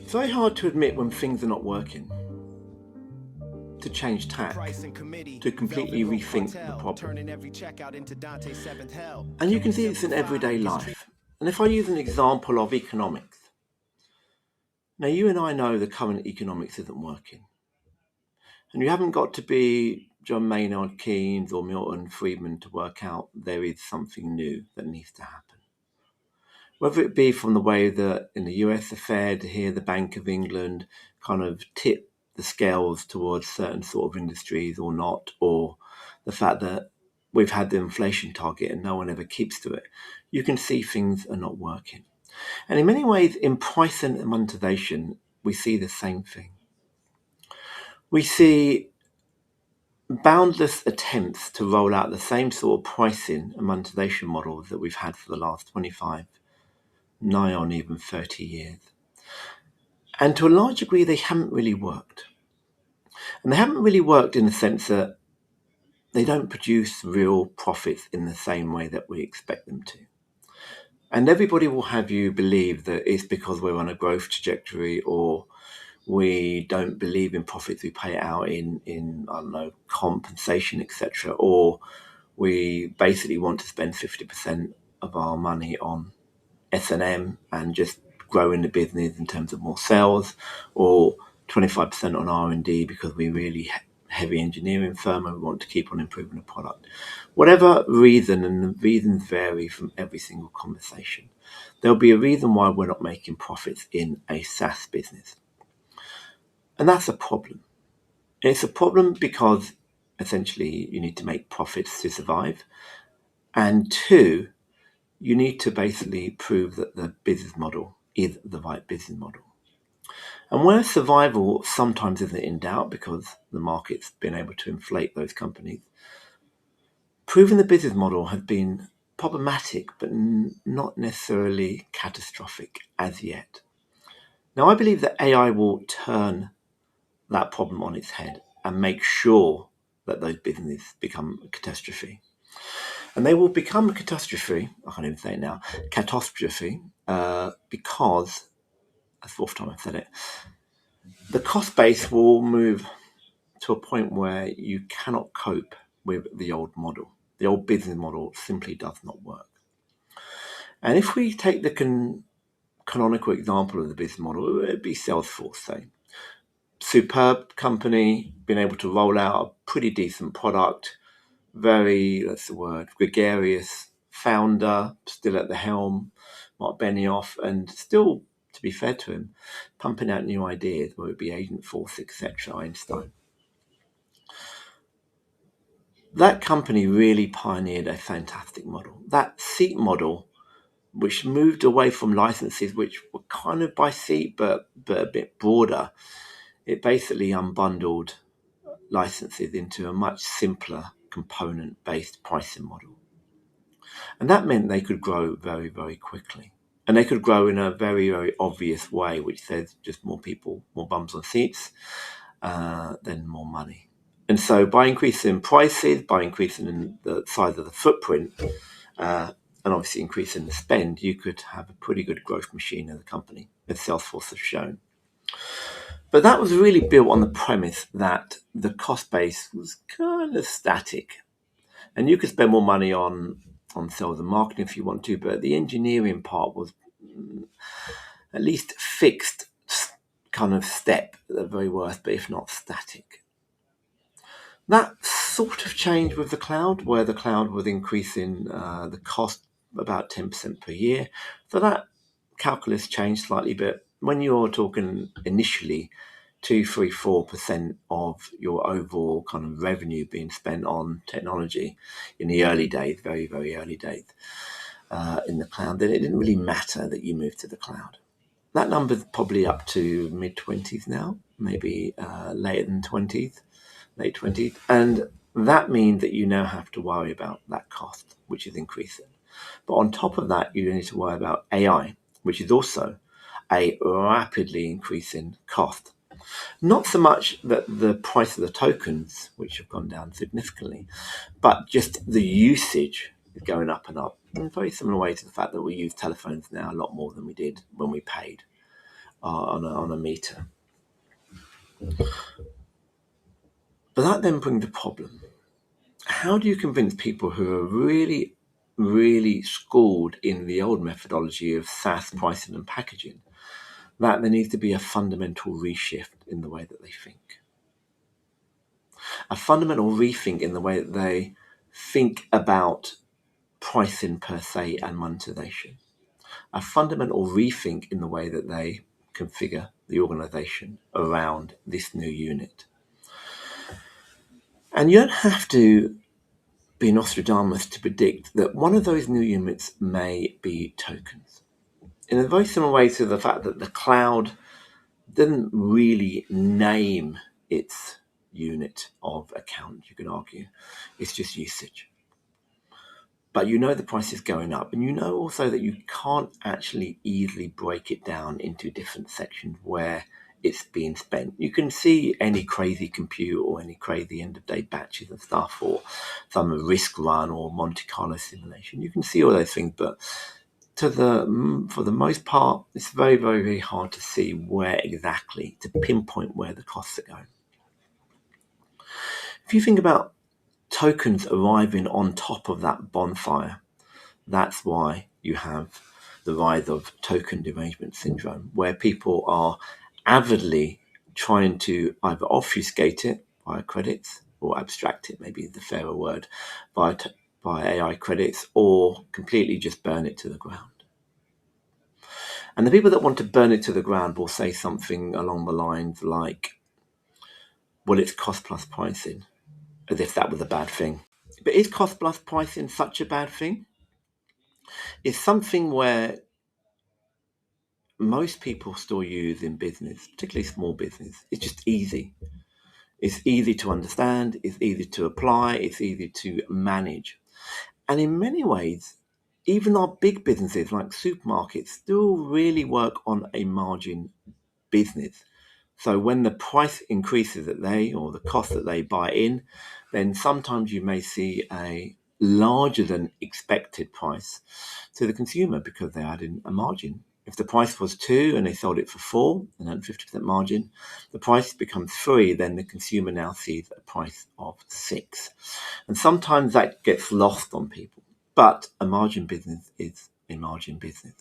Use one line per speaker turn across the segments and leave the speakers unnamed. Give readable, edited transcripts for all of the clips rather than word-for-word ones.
It's very hard to admit when things are not working, to change tack, to completely rethink the problem. And you can see this in everyday life. And if I use an example of economics, now you and I know the current economics isn't working. And you haven't got to be John Maynard Keynes or Milton Friedman to work out there is something new that needs to happen. Whether it be from the way that in the US, the Fed, here the Bank of England kind of tip the scales towards certain sort of industries or not, or the fact that we've had the inflation target and no one ever keeps to it, you can see things are not working. And in many ways, in pricing and monetization, we see the same thing. We see boundless attempts to roll out the same sort of pricing and monetization models that we've had for the last 25, nigh on even 30 years. And to a large degree, they haven't really worked. And they haven't really worked in the sense that they don't produce real profits in the same way that we expect them to. And everybody will have you believe that it's because we're on a growth trajectory, or we don't believe in profits we pay out in I don't know, compensation, etc. Or we basically want to spend 50% of our money on S&M and just growing the business in terms of more sales, or 25% on R&D because we're really heavy engineering firm and we want to keep on improving the product. Whatever reason, and the reasons vary from every single conversation, there'll be a reason why we're not making profits in a SaaS business. And that's a problem. It's a problem because essentially you need to make profits to survive. And two, you need to basically prove that the business model is the right business model. And where survival sometimes isn't in doubt because the market's been able to inflate those companies, proving the business model has been problematic, but not necessarily catastrophic as yet. Now, I believe that AI will turn that problem on its head and make sure that those businesses become a catastrophe. And they will become a catastrophe, I can't even say it now, catastrophe, because, that's the fourth time I've said it, the cost base will move to a point where you cannot cope with the old model. The old business model simply does not work. And if we take the canonical example of the business model, it would be Salesforce, say. Superb company, been able to roll out a pretty decent product, very, that's the word, gregarious founder, still at the helm, Mark Benioff, and still, to be fair to him, pumping out new ideas, whether it be Agent Force, etc., Einstein. That company really pioneered a fantastic model. That seat model, which moved away from licenses, which were kind of by seat, but a bit broader, it basically unbundled licenses into a much simpler component-based pricing model. And that meant they could grow very, very quickly. And they could grow in a very, very obvious way, which says just more people, more bums on seats, then more money. And so by increasing prices, by increasing the size of the footprint, and obviously increasing the spend, you could have a pretty good growth machine as a company, as Salesforce has shown. But that was really built on the premise that the cost base was kind of static. And you could spend more money on sales and marketing if you want to, but the engineering part was at least fixed kind of step at the very worst, but if not static. That sort of changed with the cloud, where the cloud was increasing the cost about 10% per year. So that calculus changed slightly, but when you're talking initially 2, 3, 4% of your overall kind of revenue being spent on technology in the early days, very, very early days in the cloud, then it didn't really matter that you moved to the cloud. That number's probably up to mid-20s now, maybe later than 20s, late 20s. And that means that you now have to worry about that cost, which is increasing. But on top of that, you need to worry about AI, which is also a rapidly increasing cost. Not so much that the price of the tokens, which have gone down significantly, but just the usage is going up and up in a very similar way to the fact that we use telephones now a lot more than we did when we paid. on a meter. But that then brings a problem. How do you convince people who are really, really schooled in the old methodology of SaaS pricing and packaging that there needs to be a fundamental reshift in the way that they think? A fundamental rethink in the way that they think about pricing per se and monetization. A fundamental rethink in the way that they configure the organization around this new unit. And you don't have to be Nostradamus to predict that one of those new units may be tokens. In a very similar way to the fact that the cloud didn't really name its unit of account, you can argue. It's just usage. But you know the price is going up, and you know also that you can't actually easily break it down into different sections where it's being spent. You can see any crazy compute or any crazy end-of-day batches of stuff, or some risk run or Monte Carlo simulation. You can see all those things, but for the most part, it's very, very, very hard to see where exactly, to pinpoint where the costs are going. If you think about tokens arriving on top of that bonfire, that's why you have the rise of token derangement syndrome, where people are avidly trying to either obfuscate it via credits, or abstract it, maybe the fairer word, by AI credits, or completely just burn it to the ground. And the people that want to burn it to the ground will say something along the lines like, well, it's cost plus pricing, as if that was a bad thing. But is cost plus pricing such a bad thing? It's something where most people still use in business, particularly small business. It's just easy. It's easy to understand, it's easy to apply, it's easy to manage. And in many ways, even our big businesses like supermarkets still really work on a margin business. So when the price increases that they, or the cost that they buy in, then sometimes you may see a larger than expected price to the consumer because they add in a margin. If the price was 2 and they sold it for 4 and had 50% margin, the price becomes 3, then the consumer now sees a price of 6. And sometimes that gets lost on people. But a margin business is a margin business.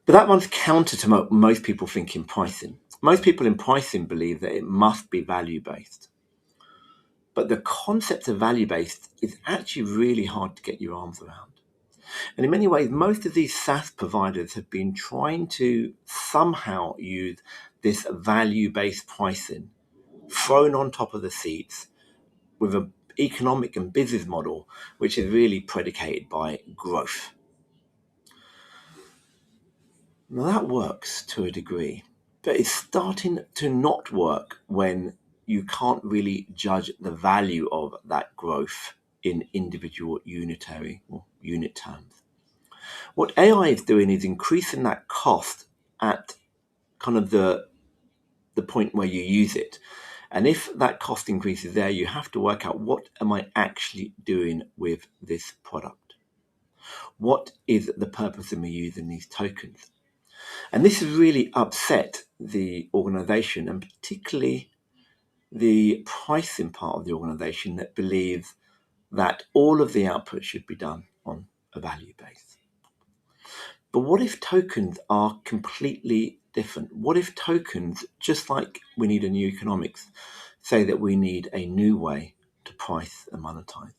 But that runs counter to most people think in pricing. Most people in pricing believe that it must be value-based. But the concept of value-based is actually really hard to get your arms around. And in many ways, most of these SaaS providers have been trying to somehow use this value-based pricing thrown on top of the seats with an economic and business model which is really predicated by growth. Now that works to a degree, but it's starting to not work when you can't really judge the value of that growth in individual unitary or unit terms. What AI is doing is increasing that cost at kind of the point where you use it. And if that cost increases there, you have to work out, what am I actually doing with this product? What is the purpose of me using these tokens? And this has really upset the organization, and particularly the pricing part of the organization that believes that all of the output should be done on a value base. But what if tokens are completely different? What if tokens, just like we need a new economics, say that we need a new way to price and monetize?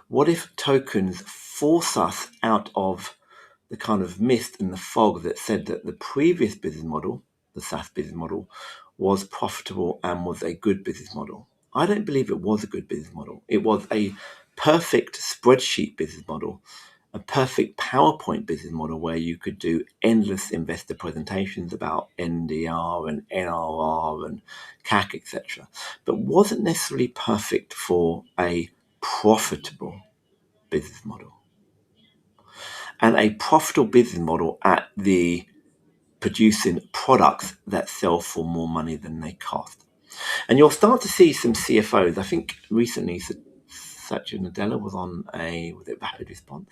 What if tokens force us out of the kind of mist and the fog that said that the previous business model, the SaaS business model, was profitable and was a good business model? I don't believe it was a good business model. It was a perfect spreadsheet business model, a perfect PowerPoint business model where you could do endless investor presentations about NDR and NRR and CAC, etc., but wasn't necessarily perfect for a profitable business model. And a profitable business model at the producing products that sell for more money than they cost. And you'll start to see some CFOs. I think recently Satya Nadella was on was it Rapid Response?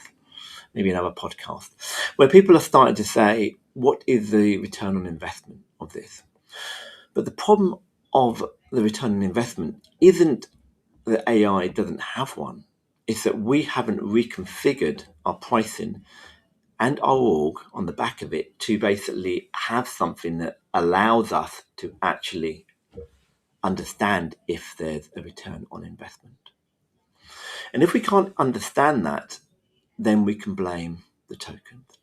Maybe another podcast, where people are starting to say, what is the return on investment of this? But the problem of the return on investment isn't that AI doesn't have one. It's that we haven't reconfigured our pricing and our org on the back of it to basically have something that allows us to actually understand if there's a return on investment. And if we can't understand that, then we can blame the tokens.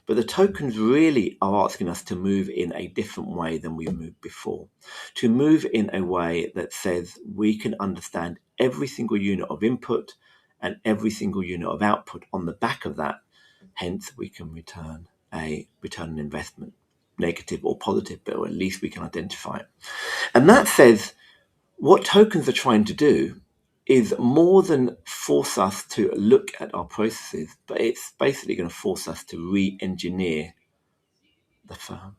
But the tokens really are asking us to move in a different way than we moved before, to move in a way that says we can understand every single unit of input and every single unit of output on the back of that. Hence, we can return a return on investment, negative or positive, but at least we can identify it. And that says what tokens are trying to do is more than force us to look at our processes, but it's basically going to force us to re-engineer the firm.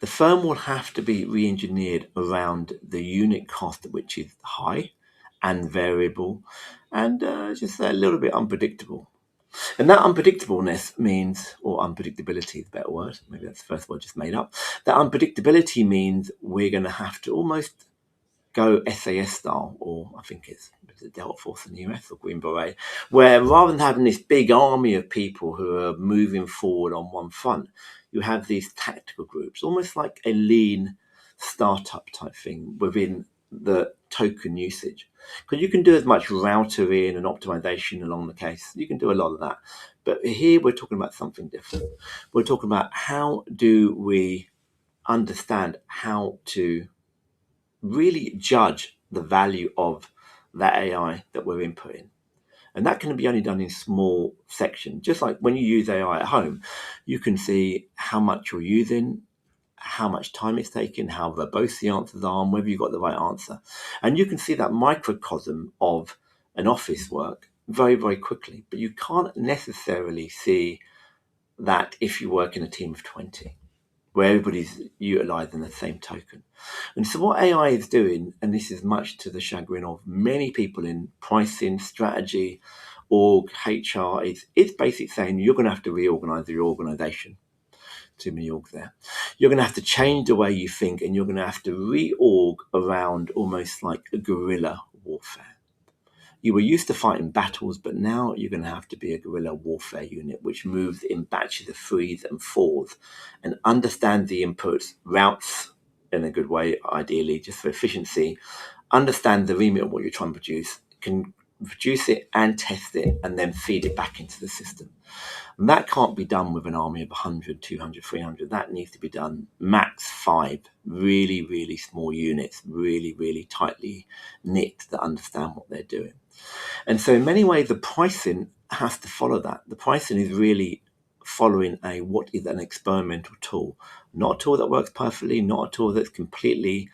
The firm will have to be re-engineered around the unit cost, which is high and variable and just a little bit unpredictable. And that unpredictableness means, or unpredictability is a better word, maybe that's the first word just made up, that unpredictability means we're going to have to almost go SAS style, or I think it's Delta Force in the US or Green Beret, where rather than having this big army of people who are moving forward on one front, you have these tactical groups, almost like a lean startup type thing within the token usage. Because you can do as much routering and optimization along the case. You can do a lot of that. But here we're talking about something different. We're talking about how do we understand how to really judge the value of that AI that we're inputting. And that can be only done in small sections. Just like when you use AI at home, you can see how much you're using, how much time it's taking, how verbose the answers are, and whether you got the right answer. And you can see that microcosm of an office work very, very quickly. But you can't necessarily see that if you work in a team of 20, where everybody's utilizing the same token. And so what AI is doing, and this is much to the chagrin of many people in pricing, strategy, org, HR, is it's basically saying you're going to have to reorganize your organization. Too many orgs there. You're going to have to change the way you think, and you're going to have to reorg around almost like a guerrilla warfare. You were used to fighting battles, but now you're going to have to be a guerrilla warfare unit, which moves in batches of 3s and 4s and understands the inputs, routes in a good way, ideally, just for efficiency, understand the remit of what you're trying to produce, can produce it and test it, and then feed it back into the system. And that can't be done with an army of 100, 200, 300. That needs to be done max 5, really, really small units, really, really tightly knit that understand what they're doing. And so in many ways, the pricing has to follow that. The pricing is really following what is an experimental tool, not a tool that works perfectly, not a tool that's completely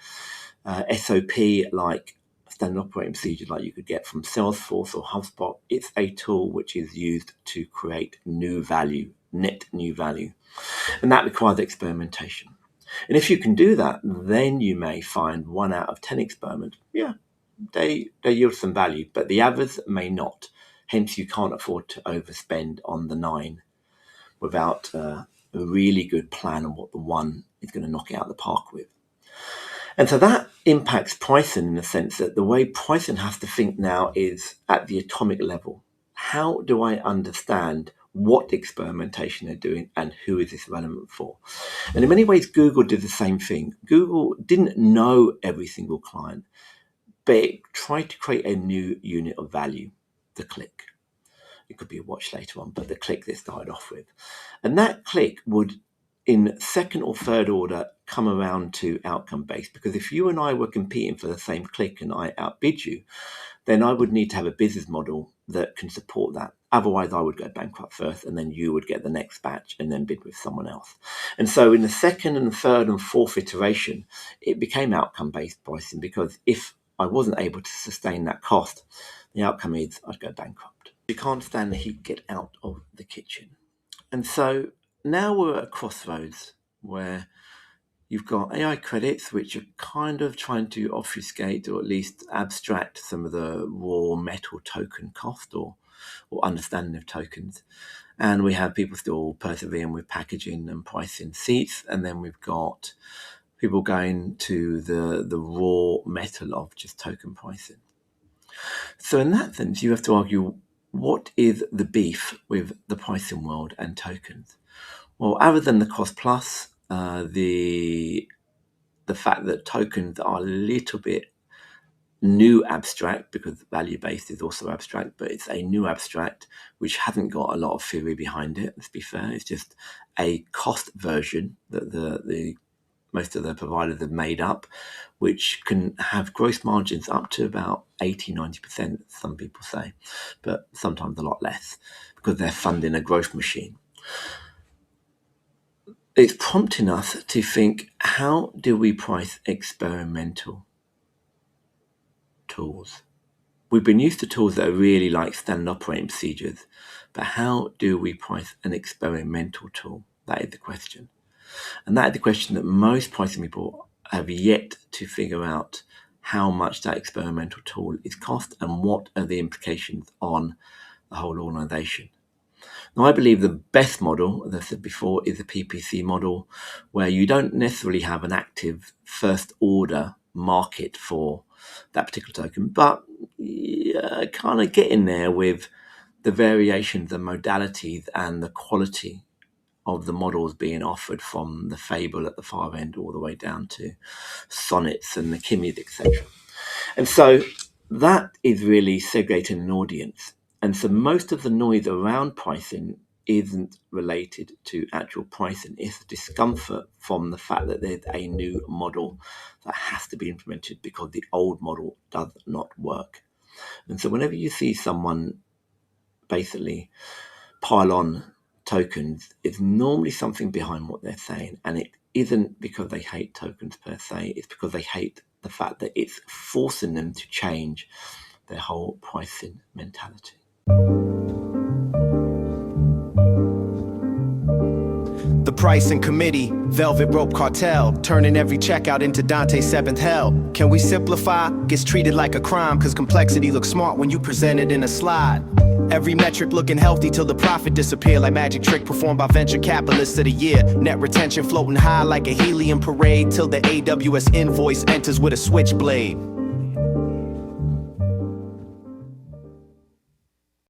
SOP like standard operating procedure like you could get from Salesforce or HubSpot. It's a tool which is used to create new value, net new value. And that requires experimentation. And if you can do that, then you may find 1 out of 10 experiments, they yield some value, but the others may not. Hence, you can't afford to overspend on the 9 without a really good plan on what the 1 is going to knock it out of the park with. And so that impacts pricing in the sense that the way pricing has to think now is at the atomic level. How do I understand what experimentation they're doing and who is this relevant for? And in many ways, Google did the same thing. Google didn't know every single client, but it tried to create a new unit of value, the click. It could be a watch later on, but the click they started off with. And that click would, in second or third order, come around to outcome-based. Because if you and I were competing for the same click and I outbid you, then I would need to have a business model that can support that. Otherwise, I would go bankrupt first, and then you would get the next batch and then bid with someone else. And so in the second and third and fourth iteration, it became outcome-based pricing, because if I wasn't able to sustain that cost, the outcome is I'd go bankrupt. You can't stand the heat, get out of the kitchen. And so now we're at a crossroads where you've got AI credits, which are kind of trying to obfuscate or at least abstract some of the raw metal token cost or understanding of tokens. And we have people still persevering with packaging and pricing seats. And then we've got people going to the raw metal of just token pricing. So in that sense, you have to argue, what is the beef with the pricing world and tokens? Well, other than the cost plus, the fact that tokens are a little bit new abstract, because value-based is also abstract, but it's a new abstract which hasn't got a lot of theory behind it, let's be fair. It's just a cost version that the most of the providers have made up, which can have gross margins up to about 80-90%, some people say, but sometimes a lot less, because they're funding a growth machine. It's prompting us to think, how do we price experimental tools? We've been used to tools that are really like standard operating procedures, but how do we price an experimental tool? That is the question. And that is the question that most pricing people have yet to figure out, how much that experimental tool is cost and what are the implications on the whole organization. Now, I believe the best model, as I said before, is a PPC model, where you don't necessarily have an active first order market for that particular token, but kind of get in there with the variations and modalities and the quality of the models being offered, from the Fable at the far end all the way down to Sonnets and the Kimmies, etc. And so that is really segregating an audience. And so most of the noise around pricing isn't related to actual pricing. It's discomfort from the fact that there's a new model that has to be implemented because the old model does not work. And so whenever you see someone basically pile on tokens, it's normally something behind what they're saying. And it isn't because they hate tokens per se, it's because they hate the fact that it's forcing them to change their whole pricing mentality.
The pricing committee, velvet rope cartel, turning every checkout into Dante's seventh hell. Can we simplify? Gets treated like a crime, cause complexity looks smart when you present it in a slide. Every metric looking healthy till the profit disappear, like magic trick performed by venture capitalists of the year. Net retention floating high like a helium parade till the AWS invoice enters with a switchblade.